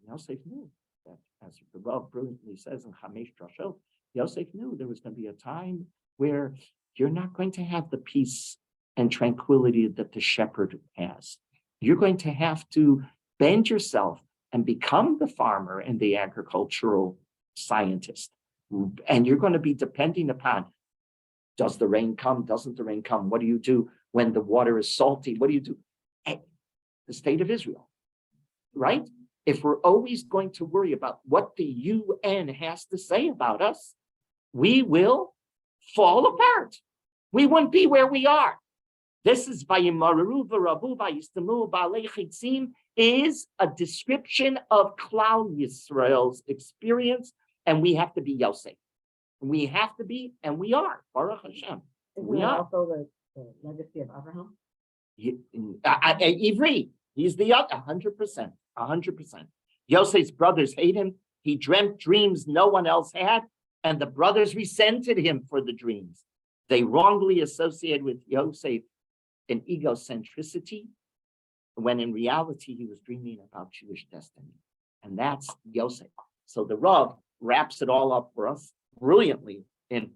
Yosef knew that, as the Rav brilliantly says in Chamesh Drashot, Yosef knew there was going to be a time where you're not going to have the peace and tranquility that the shepherd has. You're going to have to bend yourself and become the farmer and the agricultural scientist. And you're going to be depending upon, does the rain come? Doesn't the rain come? What do you do when the water is salty? What do you do? The state of Israel, right? If we're always going to worry about what the UN has to say about us, we will fall apart. We wouldn't be where we are. This is Vayimaru v'Rabu Vayistamu Ba'alei Chitzim is a description of Klal Yisrael's experience, and we have to be Yosef. We have to be, and we are. Baruch Hashem. We are also the legacy of Abraham. Ivri, he's the other 100%. 100%. Yosef's brothers hate him. He dreamt dreams no one else had, and the brothers resented him for the dreams. They wrongly associated with Yosef an egocentricity, when in reality he was dreaming about Jewish destiny. And that's Yosef. So the Rav wraps it all up for us brilliantly. And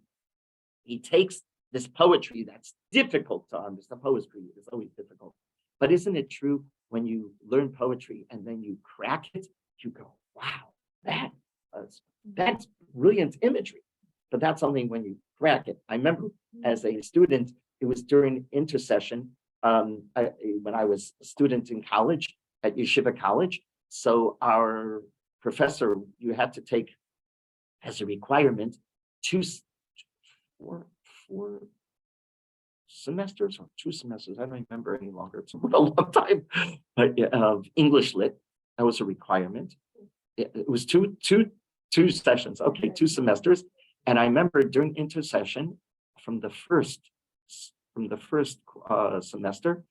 he takes this poetry that's difficult to understand. Poetry is always difficult. But isn't it true when you learn poetry and then you crack it, you go, wow, that's brilliant imagery. But that's only when you crack it. I remember as a student, it was during intercession when I was a student in college at Yeshiva College. So our professor, you had to take as a requirement four semesters or 2 semesters. I don't remember any longer. It's been a long time. But of English lit, that was a requirement. It was two sessions. Okay, 2 semesters. And I remember during intercession from the first semester,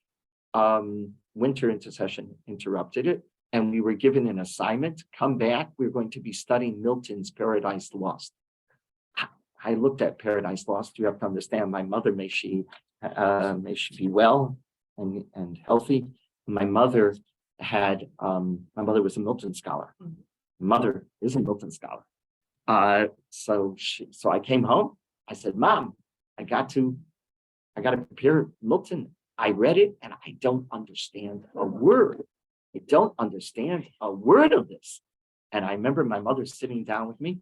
winter intercession interrupted it, and we were given an assignment. Come back. We're going to be studying Milton's Paradise Lost. I looked at Paradise Lost. You have to understand, my mother, may she be well and healthy. My mother was a Milton scholar. Mother is a Milton scholar. So I came home. I said, Mom, I got to prepare Milton. I read it and I don't understand a word. I don't understand a word of this. And I remember my mother sitting down with me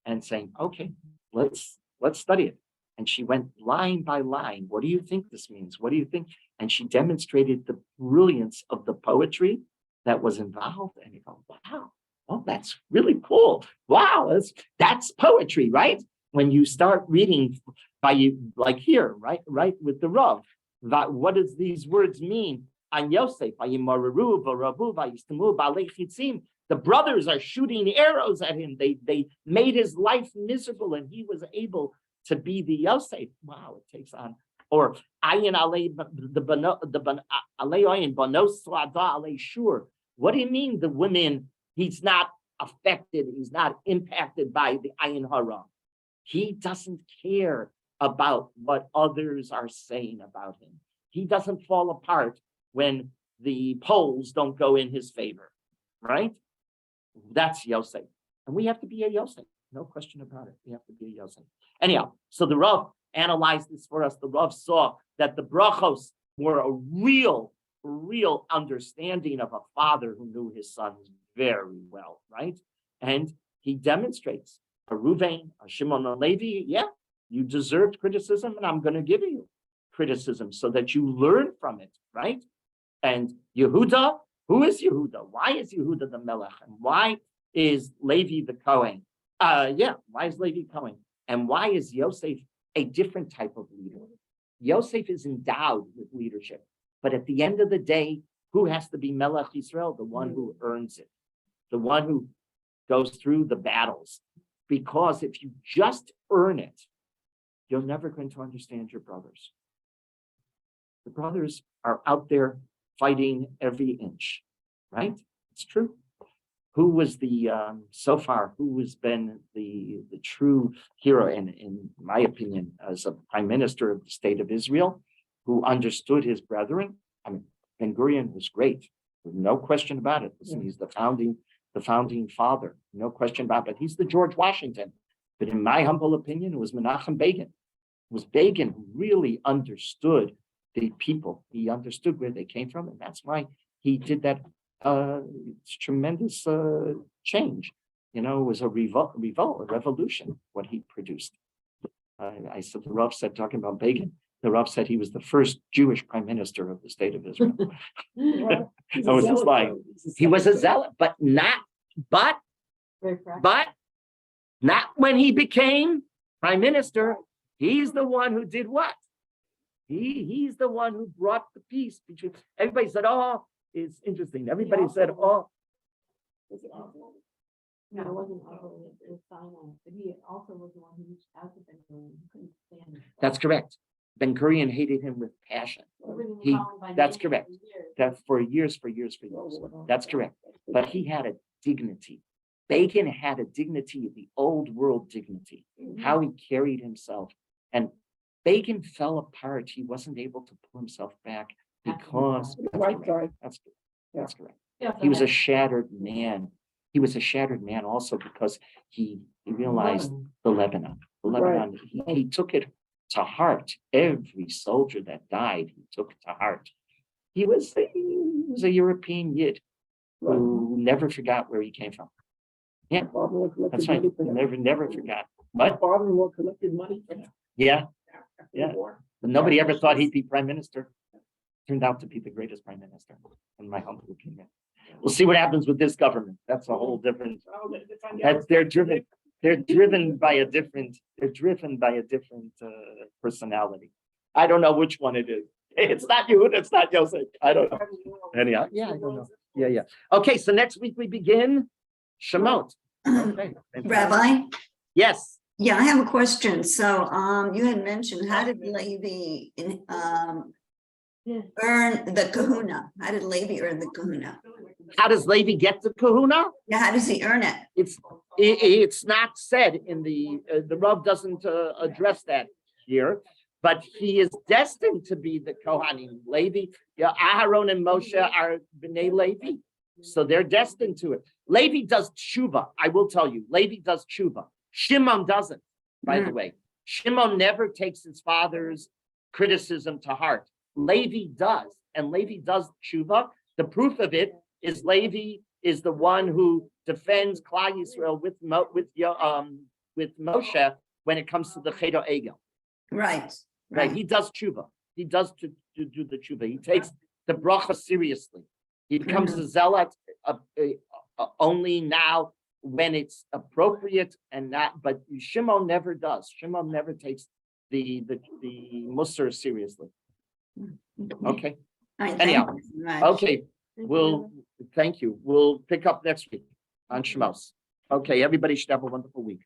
and saying, okay, let's study it. And she went line by line. What do you think this means? What do you think? And she demonstrated the brilliance of the poetry that was involved. And you go, wow, oh, that's really cool. Wow, that's poetry, right? When you start reading like here, right with the Rav. That what does these words mean? On Yosef, the brothers are shooting arrows at him. They made his life miserable, and he was able to be the Yosef. Wow, it takes on. Or ayin alei ayin banos slada alei shur. What do you mean the women? He's not affected. He's not impacted by the ayin hara. He doesn't care about what others are saying about him. He doesn't fall apart when the polls don't go in his favor, right? That's Yosef. And we have to be a Yosef. No question about it. We have to be a Yosef. Anyhow, so the Rav analyzed this for us. The Rav saw that the brachos were a real understanding of a father who knew his sons very well, right? And he demonstrates a Ruvain, a Shimon, a Levi, yeah, you deserved criticism, and I'm going to give you criticism so that you learn from it, right? And Yehuda, who is Yehuda? Why is Yehuda the Melech? And why is Levi the Kohen? Why is Levi Kohen? And why is Yosef a different type of leader? Yosef is endowed with leadership, but at the end of the day, who has to be Melech Yisrael? The one who earns it, the one who goes through the battles. Because if you just earn it, you're never going to understand your brothers. The brothers are out there fighting every inch, right? It's true. Who was the so far? Who has been the true hero, in my opinion, as a prime minister of the state of Israel, who understood his brethren? I mean, Ben Gurion was great, no question about it. Listen, he's the founding father, no question about it. He's the George Washington. But in my humble opinion, it was Menachem Begin. It was Begin who really understood the people. He understood where they came from, and that's why he did that tremendous change. You know, it was a revolution, what he produced. I said, the Rav said, talking about Begin, the Rav said he was the first Jewish prime minister of the state of Israel. I was just like, he was a zealot, but not when he became prime minister. He's the one who did what? He's the one who brought the peace between. Everybody said, "Oh, it's interesting." Everybody said, "Oh." Was it Oslo? No, it wasn't Oslo. It was Sinai. But he also was the one who reached out to Ben Gurion. He couldn't stand it. That's correct. Ben Gurion hated him with passion. That's correct. That for years. That's correct. But he had a dignity. Bacon had a dignity, the old world dignity, how he carried himself. And Bacon fell apart. He wasn't able to pull himself back because that's correct. He was a shattered man. He was a shattered man also because he realized the Lebanon. He took it to heart. Every soldier that died, he took it to heart. He was a European Yid who never forgot where he came from. Yeah, that's right. Never forgot. What? Father-in-law collected money. Yeah. But nobody ever thought he'd be prime minister. Turned out to be the greatest prime minister, in my humble opinion. We'll see what happens with this government. That's a whole different. They're driven by a different personality. I don't know which one it is. It's not you. It's not Yosef. I don't know. Anyhow, I don't know. Yeah. Okay, so next week we begin Shemot. Okay. Rabbi? Yes. Yeah, I have a question. So you had mentioned, how did Levi earn the kahuna? How did Levi earn the kahuna? How does Levi get the kahuna? Yeah, how does he earn it? It's not said in the Rav doesn't address that here, but he is destined to be the Kohanim. Levi, Aharon and Moshe are B'nai Levi, so they're destined to it. Levi does tshuva. I will tell you, Levi does tshuva. Shimon doesn't, by the way. Shimon never takes his father's criticism to heart. Levi does, and Levi does tshuva. The proof of it is Levi is the one who defends Klal Yisrael with Moshe when it comes to the Chedo Egel. Right. He does tshuva. He does to do the tshuva. He takes the bracha seriously. He becomes a zealot only now when it's appropriate and not. But Shimon never does. Shimon never takes the muster seriously. Okay, All right, anyhow, thank you very much. okay, thank you. We'll pick up next week on Shemos. Okay, everybody should have a wonderful week.